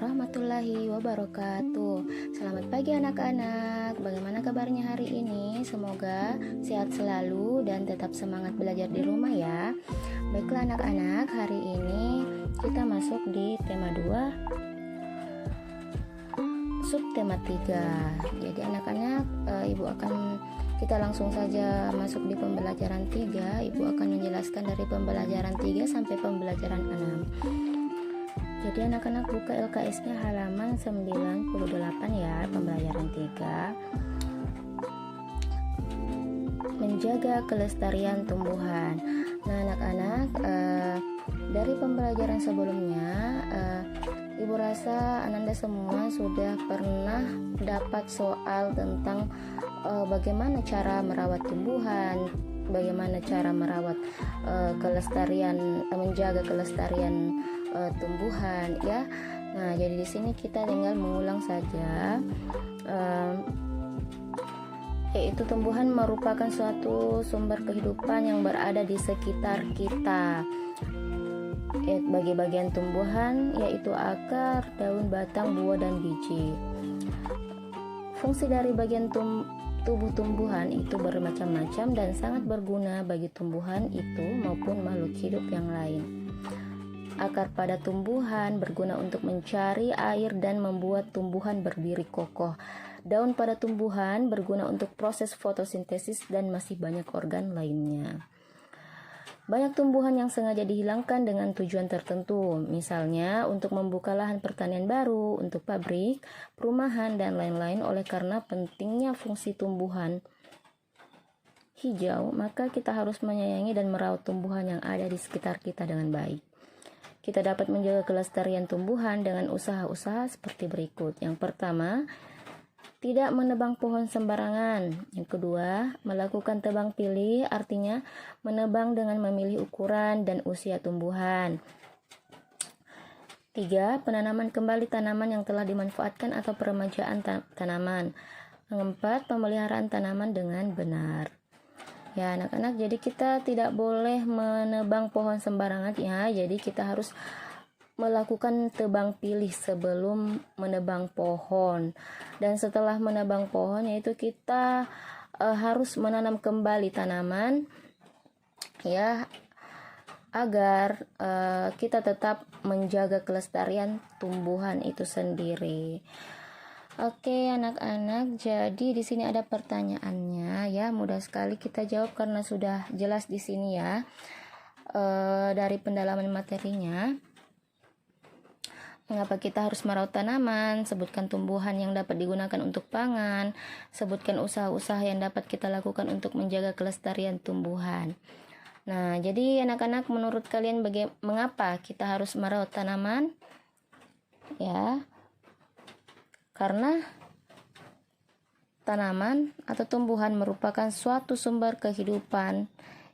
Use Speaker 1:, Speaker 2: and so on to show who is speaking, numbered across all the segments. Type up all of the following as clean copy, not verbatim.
Speaker 1: warahmatullahi wabarakatuh. Selamat pagi anak-anak. Bagaimana kabarnya hari ini? Semoga sehat selalu dan tetap semangat belajar di rumah ya. Baiklah anak-anak, hari ini kita masuk di tema 2, subtema 3. Jadi anak-anak, kita langsung saja masuk di pembelajaran 3. Ibu akan menjelaskan dari pembelajaran 3 sampai pembelajaran 6. Jadi anak-anak buka LKS-nya halaman 98 ya, pembelajaran 3. Menjaga kelestarian tumbuhan. Nah anak-anak, dari pembelajaran sebelumnya, Ibu rasa Ananda semua sudah pernah dapat soal tentang bagaimana cara merawat tumbuhan, bagaimana cara merawat kelestarian, menjaga kelestarian tumbuhan ya. Nah, jadi di sini kita tinggal mengulang saja, yaitu tumbuhan merupakan suatu sumber kehidupan yang berada di sekitar kita. Bagi bagian tumbuhan yaitu akar, daun, batang, buah, dan biji. Fungsi dari bagian tubuh tumbuhan itu bermacam-macam dan sangat berguna bagi tumbuhan itu maupun makhluk hidup yang lain. Akar pada tumbuhan berguna untuk mencari air dan membuat tumbuhan berdiri kokoh. Daun pada tumbuhan berguna untuk proses fotosintesis dan masih banyak organ lainnya. Banyak tumbuhan yang sengaja dihilangkan dengan tujuan tertentu, misalnya untuk membuka lahan pertanian baru, untuk pabrik, perumahan, dan lain-lain. Oleh karena pentingnya fungsi tumbuhan hijau, maka kita harus menyayangi dan merawat tumbuhan yang ada di sekitar kita dengan baik. Kita dapat menjaga kelestarian tumbuhan dengan usaha-usaha seperti berikut. Yang pertama, tidak menebang pohon sembarangan. Yang kedua, melakukan tebang pilih, artinya menebang dengan memilih ukuran dan usia tumbuhan. 3. Penanaman kembali tanaman yang telah dimanfaatkan atau peremajaan tanaman. Yang 4. Pemeliharaan tanaman dengan benar. Ya anak-anak, jadi kita tidak boleh menebang pohon sembarangan ya. Jadi kita harus melakukan tebang pilih sebelum menebang pohon. Dan setelah menebang pohon, yaitu kita harus menanam kembali tanaman ya, agar kita tetap menjaga kelestarian tumbuhan itu sendiri. Oke anak-anak, jadi di sini ada pertanyaannya ya, mudah sekali kita jawab karena sudah jelas di sini ya, dari pendalaman materinya. Mengapa kita harus merawat tanaman? Sebutkan tumbuhan yang dapat digunakan untuk pangan. Sebutkan usaha-usaha yang dapat kita lakukan untuk menjaga kelestarian tumbuhan. Nah, jadi anak-anak, menurut kalian mengapa kita harus merawat tanaman? Ya, karena tanaman atau tumbuhan merupakan suatu sumber kehidupan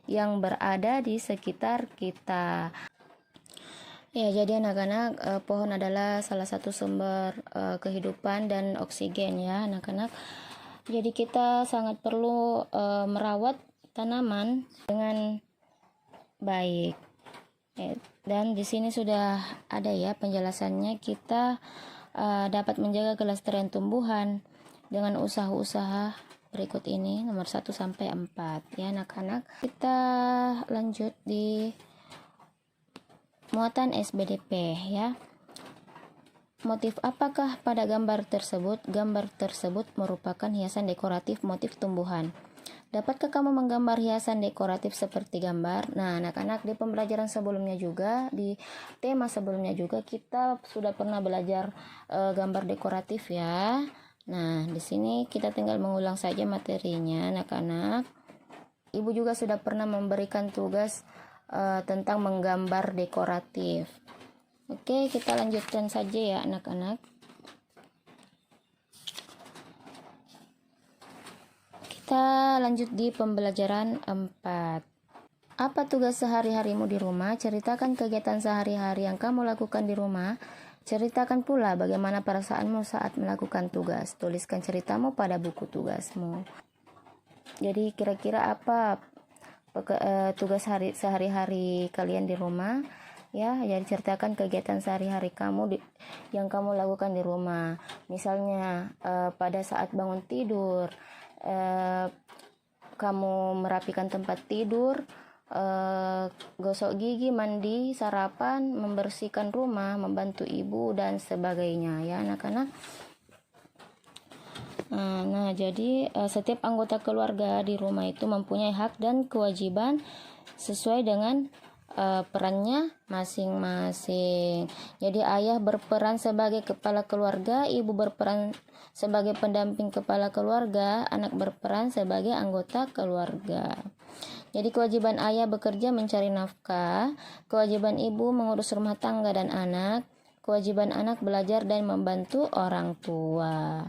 Speaker 1: yang berada di sekitar kita. Ya, jadi anak-anak, pohon adalah salah satu sumber kehidupan dan oksigen ya anak-anak. Jadi kita sangat perlu merawat tanaman dengan baik. Dan di sini sudah ada ya penjelasannya, kita dapat menjaga kelestarian tumbuhan dengan usaha-usaha berikut ini, nomor 1 sampai 4 ya anak-anak. Kita lanjut di muatan SBDP ya. Motif apakah pada gambar tersebut? Gambar tersebut merupakan hiasan dekoratif motif tumbuhan. Dapatkah kamu menggambar hiasan dekoratif seperti gambar? Nah, anak-anak, di pembelajaran sebelumnya juga, di tema sebelumnya juga kita sudah pernah belajar gambar dekoratif ya. Nah, di sini kita tinggal mengulang saja materinya, anak-anak. Ibu juga sudah pernah memberikan tugas tentang menggambar dekoratif. Oke, kita lanjutkan saja ya, anak-anak. Kita lanjut di pembelajaran 4. Apa tugas sehari-harimu di rumah? Ceritakan kegiatan sehari-hari yang kamu lakukan di rumah. Ceritakan pula bagaimana perasaanmu saat melakukan tugas. Tuliskan ceritamu pada buku tugasmu. Jadi kira-kira apa tugas sehari-hari kalian di rumah? ya. Jadi ceritakan kegiatan sehari-hari kamu yang kamu lakukan di rumah. Misalnya pada saat bangun tidur, kamu merapikan tempat tidur, gosok gigi, mandi, sarapan, membersihkan rumah, membantu ibu dan sebagainya, ya anak-anak. Nah, jadi setiap anggota keluarga di rumah itu mempunyai hak dan kewajiban sesuai dengan perannya masing-masing. Jadi ayah berperan sebagai kepala keluarga, ibu berperan sebagai pendamping kepala keluarga, anak berperan sebagai anggota keluarga. Jadi kewajiban ayah bekerja mencari nafkah, kewajiban ibu mengurus rumah tangga dan anak, kewajiban anak belajar dan membantu orang tua.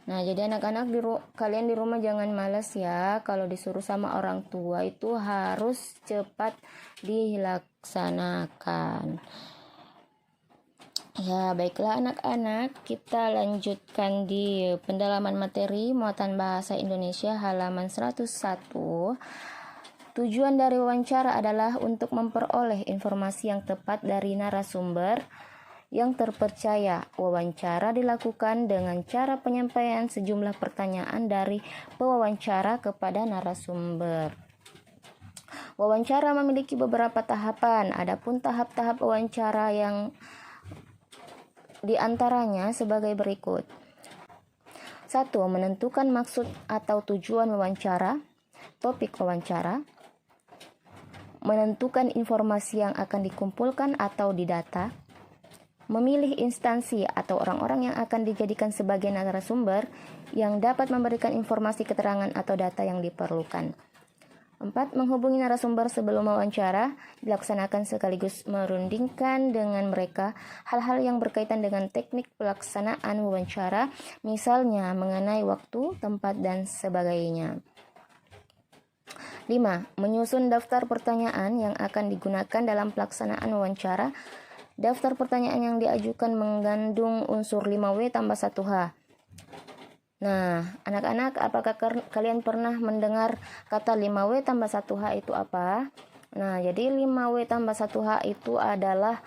Speaker 1: Nah, jadi anak-anak kalian di rumah jangan malas ya. Kalau disuruh sama orang tua itu harus cepat dilaksanakan. Ya, baiklah anak-anak, kita lanjutkan di pendalaman materi muatan bahasa Indonesia halaman 101. Tujuan dari wawancara adalah untuk memperoleh informasi yang tepat dari narasumber yang terpercaya. Wawancara dilakukan dengan cara penyampaian sejumlah pertanyaan dari pewawancara kepada narasumber. Wawancara memiliki beberapa tahapan. Adapun tahap-tahap wawancara yang diantaranya sebagai berikut. 1. Menentukan maksud atau tujuan wawancara, topik wawancara. Menentukan informasi yang akan dikumpulkan atau didata. Memilih instansi atau orang-orang yang akan dijadikan sebagai narasumber yang dapat memberikan informasi, keterangan, atau data yang diperlukan. 4. Menghubungi narasumber sebelum wawancara, dilaksanakan sekaligus merundingkan dengan mereka hal-hal yang berkaitan dengan teknik pelaksanaan wawancara, misalnya mengenai waktu, tempat, dan sebagainya. 5. Menyusun daftar pertanyaan yang akan digunakan dalam pelaksanaan wawancara. Daftar pertanyaan yang diajukan mengandung unsur 5W tambah 1H. Nah, anak-anak, apakah kalian pernah mendengar kata 5W tambah 1H itu apa? Nah, jadi 5W tambah 1H itu adalah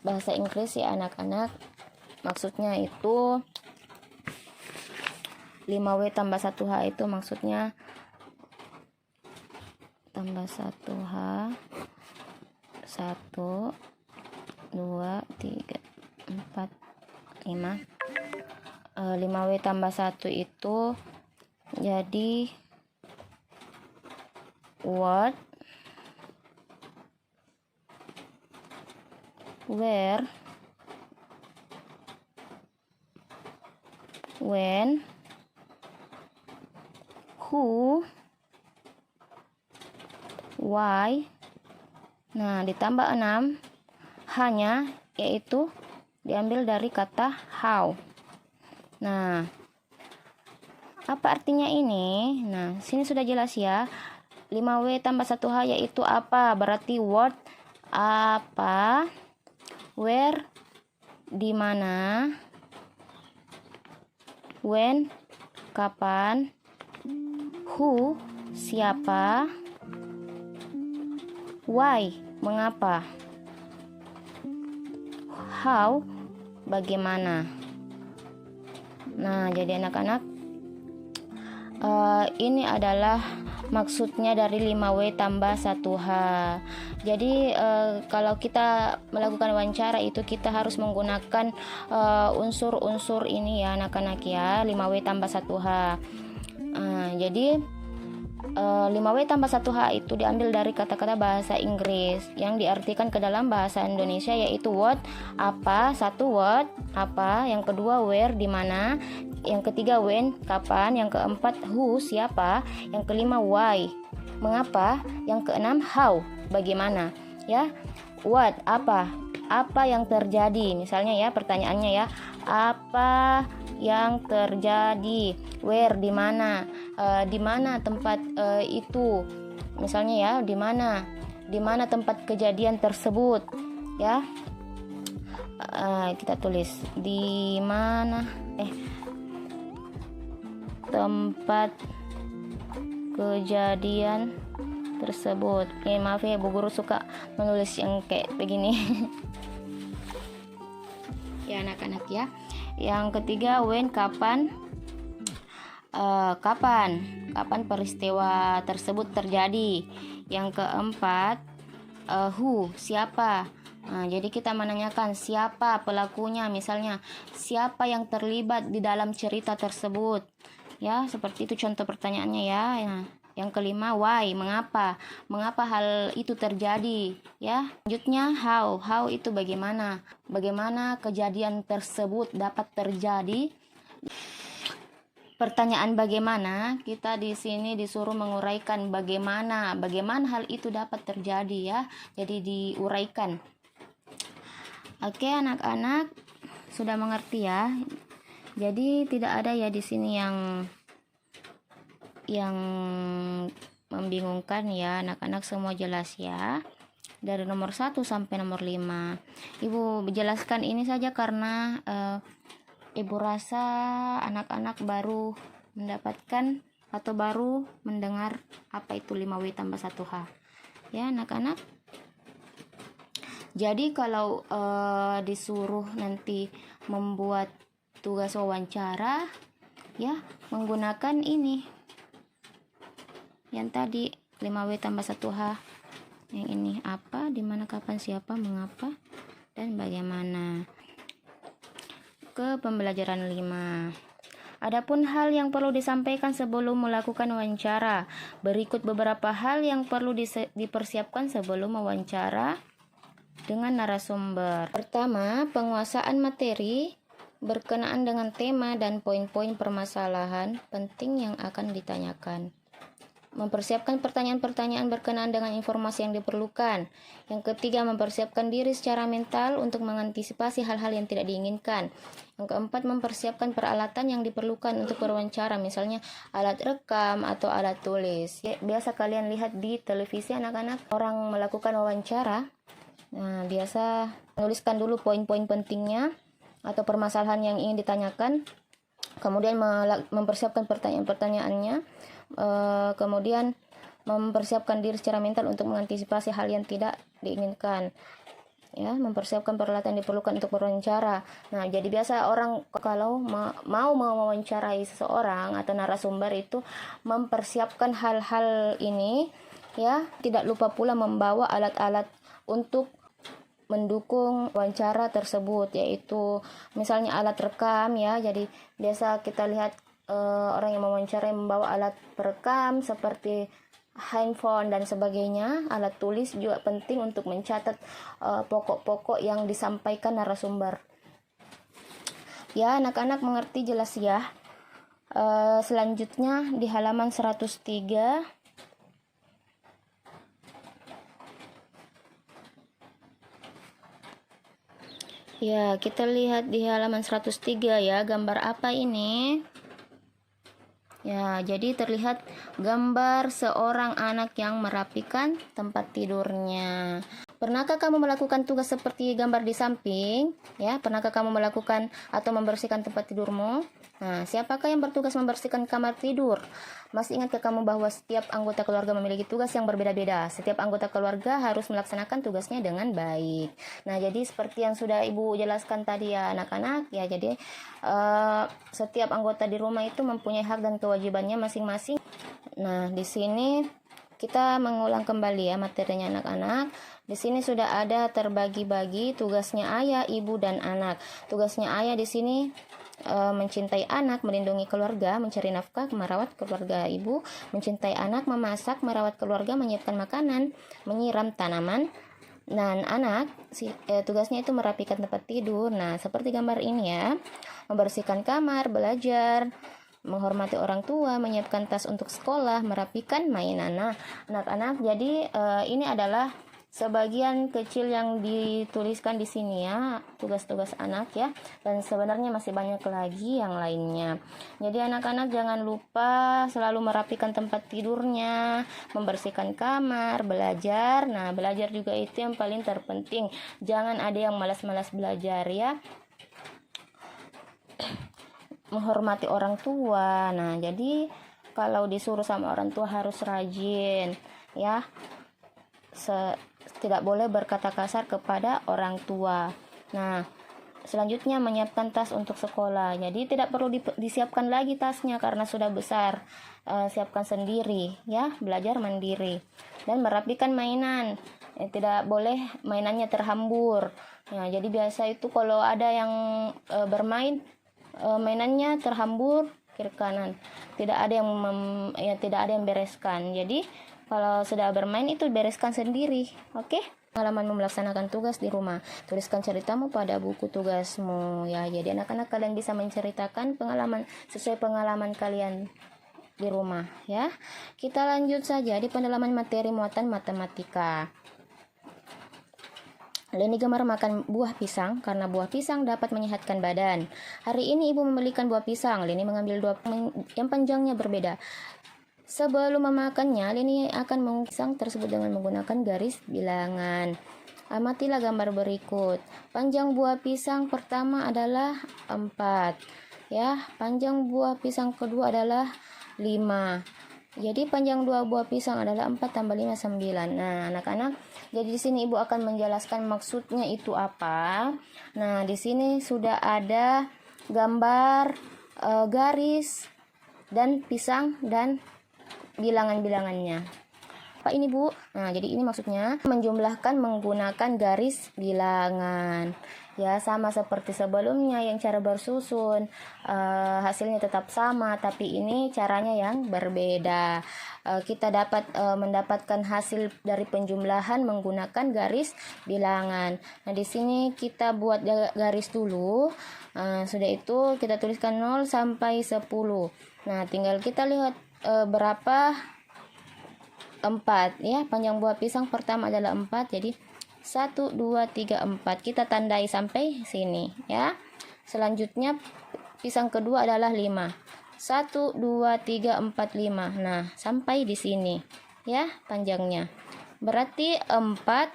Speaker 1: bahasa Inggris ya anak-anak. Maksudnya itu 5W tambah 1H itu maksudnya tambah 1H 1 2 3 4 5 5W tambah 1 itu jadi what, where, when, who, why. Nah, ditambah 6 hanya, yaitu diambil dari kata how. Nah, apa artinya ini? Nah, sini sudah jelas ya. 5W tambah 1H yaitu apa? Berarti what, apa, where, di mana, when, kapan, who, siapa, why, mengapa, how, bagaimana. Nah, jadi anak-anak, ini adalah maksudnya dari 5W tambah 1H. Jadi kalau kita melakukan wawancara itu kita harus menggunakan unsur-unsur ini ya anak-anak ya, 5W tambah 1H. Jadi 5W tambah 1H itu diambil dari kata-kata bahasa Inggris yang diartikan ke dalam bahasa Indonesia, yaitu what, apa, 1 what, apa, yang kedua where, di mana, yang ketiga when, kapan, yang keempat who, siapa, yang kelima why, mengapa, yang keenam how, bagaimana, ya. What, apa yang terjadi, misalnya ya pertanyaannya ya, apa yang terjadi, where, di mana tempat itu, misalnya ya, di mana tempat kejadian tersebut, ya. Kita tulis di mana tempat kejadian tersebut. Maaf ya, Bu Guru suka menulis yang kayak begini. Ya anak-anak ya. Yang ketiga, when, kapan. Kapan peristiwa tersebut terjadi. Yang keempat, who, siapa. Nah, jadi kita menanyakan siapa pelakunya, misalnya siapa yang terlibat di dalam cerita tersebut. Ya, seperti itu contoh pertanyaannya ya. Nah, yang kelima, why, mengapa hal itu terjadi, ya. Selanjutnya, how itu bagaimana kejadian tersebut dapat terjadi. Pertanyaan bagaimana, kita di sini disuruh menguraikan bagaimana hal itu dapat terjadi ya. Jadi diuraikan. Oke, anak-anak sudah mengerti ya. Jadi tidak ada ya di sini yang membingungkan ya, anak-anak semua jelas ya. Dari nomor 1 sampai nomor 5. Ibu jelaskan ini saja karena Ibu rasa anak-anak baru mendapatkan atau baru mendengar apa itu 5W tambah 1H. Ya, anak-anak. Jadi kalau disuruh nanti membuat tugas wawancara ya, menggunakan ini yang tadi 5W tambah 1H. Yang ini apa, dimana, kapan, siapa, mengapa, dan bagaimana. Ke pembelajaran 5. Adapun hal yang perlu disampaikan sebelum melakukan wawancara. Berikut beberapa hal yang perlu dipersiapkan sebelum wawancara dengan narasumber. Pertama, penguasaan materi berkenaan dengan tema dan poin-poin permasalahan penting yang akan ditanyakan. Mempersiapkan pertanyaan-pertanyaan berkenaan dengan informasi yang diperlukan. Yang ketiga, mempersiapkan diri secara mental untuk mengantisipasi hal-hal yang tidak diinginkan. Yang keempat, mempersiapkan peralatan yang diperlukan untuk berwawancara, misalnya alat rekam atau alat tulis. Biasa kalian lihat di televisi anak-anak, orang melakukan wawancara. Nah, biasa menuliskan dulu poin-poin pentingnya atau permasalahan yang ingin ditanyakan. Kemudian mempersiapkan pertanyaan-pertanyaannya. Kemudian mempersiapkan diri secara mental untuk mengantisipasi hal yang tidak diinginkan. Ya, mempersiapkan peralatan yang diperlukan untuk berwawancara. Nah, jadi biasa orang kalau mau mewawancarai seseorang atau narasumber itu mempersiapkan hal-hal ini, ya. Tidak lupa pula membawa alat-alat untuk mendukung wawancara tersebut, yaitu misalnya alat rekam ya. Jadi biasa kita lihat orang yang mewawancarai membawa alat perekam seperti handphone dan sebagainya. Alat tulis juga penting untuk mencatat pokok-pokok yang disampaikan narasumber. Ya, anak-anak mengerti jelas ya. Selanjutnya di halaman 103. Ya, kita lihat di halaman 103 ya, gambar apa ini? Ya, jadi terlihat gambar seorang anak yang merapikan tempat tidurnya. Pernahkah kamu melakukan tugas seperti gambar di samping? Ya, pernahkah kamu melakukan atau membersihkan tempat tidurmu? Nah, siapakah yang bertugas membersihkan kamar tidur? Masih ingatkah kamu bahwa setiap anggota keluarga memiliki tugas yang berbeda-beda? Setiap anggota keluarga harus melaksanakan tugasnya dengan baik. Nah, jadi seperti yang sudah Ibu jelaskan tadi ya anak-anak, ya jadi setiap anggota di rumah itu mempunyai hak dan kewajibannya masing-masing. Nah, di sini kita mengulang kembali ya materinya anak-anak. Di sini sudah ada terbagi-bagi tugasnya ayah, ibu, dan anak. Tugasnya ayah di sini mencintai anak, melindungi keluarga, mencari nafkah, merawat keluarga. Ibu mencintai anak, memasak, merawat keluarga, menyiapkan makanan, menyiram tanaman. Dan anak tugasnya itu merapikan tempat tidur. Nah, seperti gambar ini ya, membersihkan kamar, belajar, menghormati orang tua, menyiapkan tas untuk sekolah, merapikan mainan. Nah, anak-anak, jadi ini adalah sebagian kecil yang dituliskan di sini ya, tugas-tugas anak ya, dan sebenarnya masih banyak lagi yang lainnya. Jadi anak-anak jangan lupa selalu merapikan tempat tidurnya, membersihkan kamar, belajar. Nah, belajar juga itu yang paling terpenting. Jangan ada yang malas-malas belajar ya. Menghormati orang tua. Nah, jadi kalau disuruh sama orang tua harus rajin. ya. Tidak boleh berkata kasar kepada orang tua. Nah, selanjutnya menyiapkan tas untuk sekolah. Jadi tidak perlu disiapkan lagi tasnya karena sudah besar. Siapkan sendiri ya, belajar mandiri. Dan merapikan mainan. Tidak boleh mainannya terhambur. Nah, jadi biasa itu kalau ada yang bermain mainannya terhambur kiri kanan. Tidak ada yang bereskan. Jadi kalau sudah bermain itu bereskan sendiri, oke? Pengalamanmu melaksanakan tugas di rumah. Tuliskan ceritamu pada buku tugasmu ya. Jadi anak-anak kalian bisa menceritakan pengalaman sesuai pengalaman kalian di rumah ya. Kita lanjut saja di pendalaman materi muatan matematika. Leni gemar makan buah pisang karena buah pisang dapat menyehatkan badan. Hari ini ibu membelikan buah pisang. Leni mengambil dua yang panjangnya berbeda. Sebelum memakannya, Leni akan mengukur pisang tersebut dengan menggunakan garis bilangan. Amatilah gambar berikut. Panjang buah pisang pertama adalah 4. Ya, panjang buah pisang kedua adalah 5. Jadi panjang dua buah pisang adalah 4 tambah 5 9. Nah, anak-anak, jadi di sini ibu akan menjelaskan maksudnya itu apa. Nah, di sini sudah ada gambar garis dan pisang dan bilangan-bilangannya. Apa ini, Bu? Nah, jadi ini maksudnya menjumlahkan menggunakan garis bilangan. Ya, sama seperti sebelumnya yang cara bersusun, hasilnya tetap sama, tapi ini caranya yang berbeda. Kita dapat mendapatkan hasil dari penjumlahan menggunakan garis bilangan. Nah, di sini kita buat garis dulu. Sudah itu kita tuliskan 0 sampai 10. Nah, tinggal kita lihat berapa 4 ya. Panjang buah pisang pertama adalah 4, jadi 1 2 3 4 kita tandai sampai sini ya. Selanjutnya pisang kedua adalah 5, 1 2 3 4 5. Nah, sampai di sini ya panjangnya. Berarti 4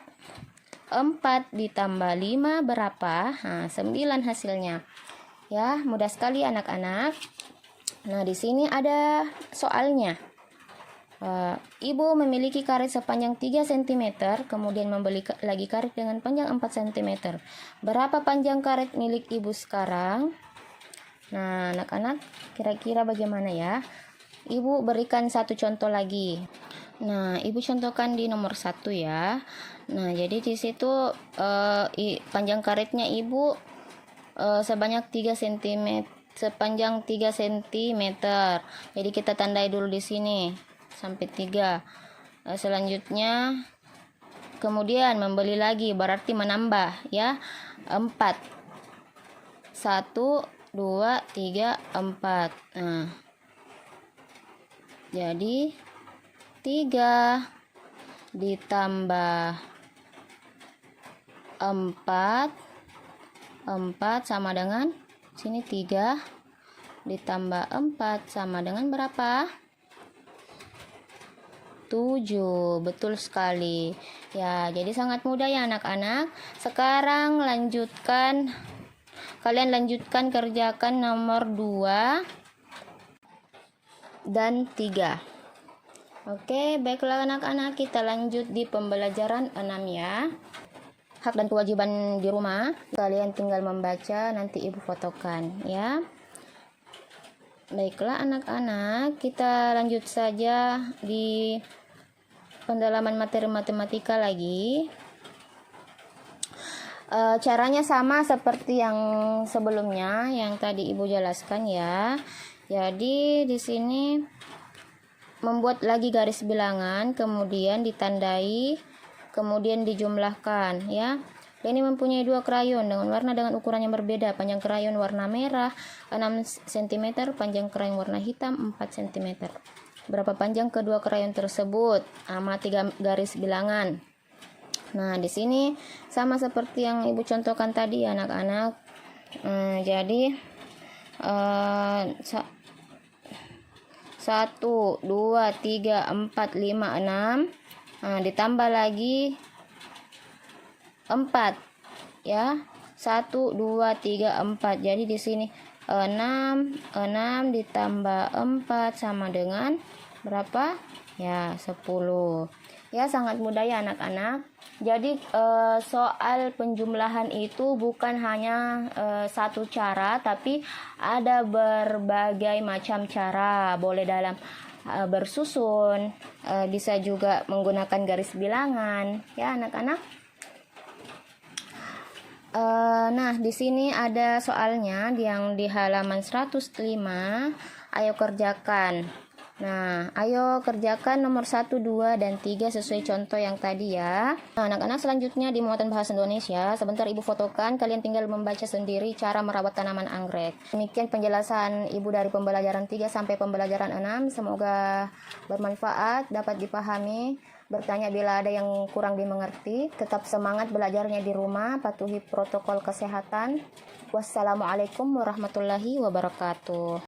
Speaker 1: ditambah 5 berapa? Nah, 9 hasilnya ya. Mudah sekali anak-anak. Nah, di sini ada soalnya. Ibu memiliki karet sepanjang 3 cm, kemudian membeli lagi karet dengan panjang 4 cm. Berapa panjang karet milik ibu sekarang? Nah, anak-anak, kira-kira bagaimana ya? Ibu berikan satu contoh lagi. Nah, ibu contohkan di nomor 1 ya. Nah, jadi di situ panjang karetnya ibu sebanyak 3 cm. Sepanjang 3 cm. Jadi kita tandai dulu di sini sampai 3. Selanjutnya kemudian membeli lagi, berarti menambah ya. 4. 1 2 3 4. Nah, jadi 3 ditambah 4 sama dengan sini 3 ditambah 4 sama dengan berapa? 7. Betul sekali ya. Jadi sangat mudah ya anak-anak. Sekarang kalian lanjutkan kerjakan nomor 2 dan 3. Oke, baiklah anak-anak, kita lanjut di pembelajaran 6 ya. Hak dan kewajiban di rumah, kalian tinggal membaca, nanti ibu fotokan ya. Baiklah anak-anak, kita lanjut saja di pendalaman materi matematika lagi. Caranya sama seperti yang sebelumnya, yang tadi ibu jelaskan ya. Jadi di sini membuat lagi garis bilangan, kemudian ditandai, kemudian dijumlahkan ya. Leni mempunyai 2 krayon dengan warna dengan ukuran yang berbeda. Panjang krayon warna merah 6 cm, panjang krayon warna hitam 4 cm. Berapa panjang kedua krayon tersebut? Amati garis bilangan. Nah, di sini sama seperti yang ibu contohkan tadi anak-anak. Jadi 1 2 3 4 5 6. Nah, ditambah lagi 4 ya. 1 2 3 4. Jadi di sini 6 ditambah 4 sama dengan berapa? Ya, 10. Ya, sangat mudah ya anak-anak. Jadi soal penjumlahan itu bukan hanya satu cara, tapi ada berbagai macam cara. Boleh dalam bersusun, bisa juga menggunakan garis bilangan, ya anak-anak. Nah, di sini ada soalnya yang di halaman 105. Ayo kerjakan. Nah, ayo kerjakan nomor 1, 2, dan 3 sesuai contoh yang tadi ya. Nah, anak-anak, selanjutnya di muatan bahasa Indonesia. Sebentar Ibu fotokan, kalian tinggal membaca sendiri cara merawat tanaman anggrek. Demikian penjelasan Ibu dari pembelajaran 3 sampai pembelajaran 6. Semoga bermanfaat, dapat dipahami. Bertanya bila ada yang kurang dimengerti. Tetap semangat belajarnya di rumah, patuhi protokol kesehatan. Wassalamualaikum warahmatullahi wabarakatuh.